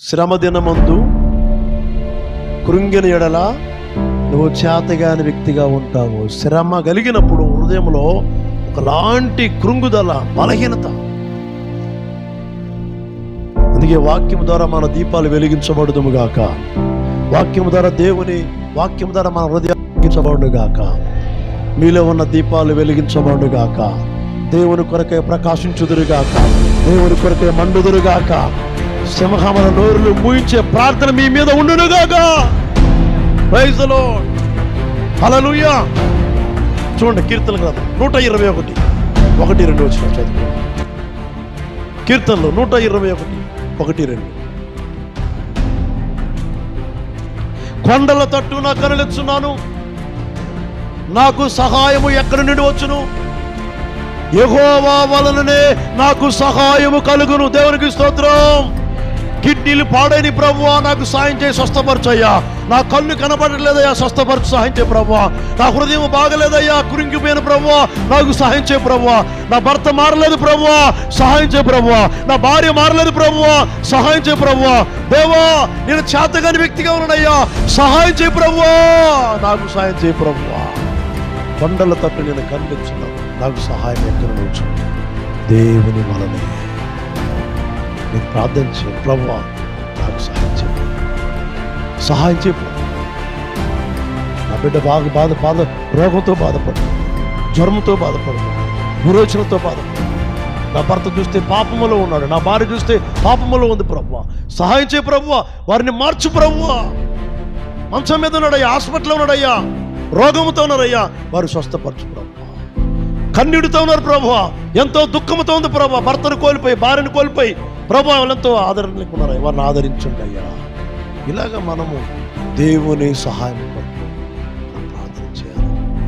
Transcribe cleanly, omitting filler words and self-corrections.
శ్రమ దినమందు కృంగిన ఎడల నువ్వు చేతగాని వ్యక్తిగా ఉంటావు. శ్రమ కలిగినప్పుడు హృదయంలో ఒకలాంటి కృంగుదల, బలహీనత. అందుకే వాక్యం ద్వారా మన దీపాలు వెలిగించబడుదుము గాక. వాక్యం ద్వారా దేవుని వాక్యం ద్వారా మన హృదయం వెలిగించబడును గాక. మీలో ఉన్న దీపాలు వెలిగించబడును గాక. దేవుని కొరకే ప్రకాశించుదురుగాక. దేవుని కొరకే మండుదురుగాక. సింహముల నోరులు మూయించే ప్రార్థన మీ మీద ఉండునుగాక. Praise the Lord. హల్లెలూయా. చూడండి, కీర్తన గ్రంథం 121 1-2 వచ్చిన చదువు. కీర్తనలు 121 1-2. కొండల తట్టు నా కనులెచ్చున్నాను, నాకు సహాయము ఎక్కడి నుండి వచ్చును? యెహోవా వలననే నాకు సహాయము కలుగును. దేవునికి స్తోత్రం. కిడ్నీలు పాడైన ప్రభువా నాకు సాయం చేసి స్వస్థపరచయ్యా. నా కళ్ళు కనబడలేదయ్యా, స్వస్థపరచు, సహాయం చేయ ప్రభువా. నా హృదయం బాగలేదయ్యా, కురింగిపోయిన ప్రభువా నాకు సహాయం చేయ ప్రభువా. నా భర్త మారలేదు ప్రభువా, సహాయం చేయ ప్రభువా. నా భార్య మారలేదు ప్రభువా, సహాయం చేయ ప్రభువా. దేవా, నేను చేతగాని వ్యక్తిగా ఉన్నానయ్యా, సహాయం చేయ ప్రభువా, నాకు సహాయం చేయ ప్రభువా. కొండల తట్టు నేను కనిపించున్నాను, నాకు సహాయం ఎక్కడ నుంచి? దేవుని వలనే. నేను ప్రార్థన చేయ ప్రభువా, నాకు సహాయం చేయ, సహాయం చేయ. నా బిడ్డ బాధ రోగంతో బాధపడు, జ్వరంతో బాధపడు, విరోచనతో బాధపడు. నా భర్త చూస్తే పాపములో ఉన్నాడు, నా భార్య చూస్తే పాపములో ఉంది ప్రభువా, సహాయం చేయ ప్రభువా. వారిని మార్చు ప్రభువా. మంచం మీద ఉన్నాడయ్యా, హాస్పిటల్లో ఉన్నాడయ్యా, రోగముతో ఉన్నారయ్యా, వారు స్వస్థపరచు ప్రభువా. కన్నీడుతో ఉన్నారు ప్రభువా, ఎంతో దుఃఖంతో ఉంది ప్రభువా. భర్తను కోల్పోయి, భార్యను కోల్పోయి ప్రభువా, వాళ్ళంతో ఆదరణ లేకున్నారయ్యా, వారిని ఆదరించండి అయ్యా. ఇలాగ మనము దేవుని సహాయం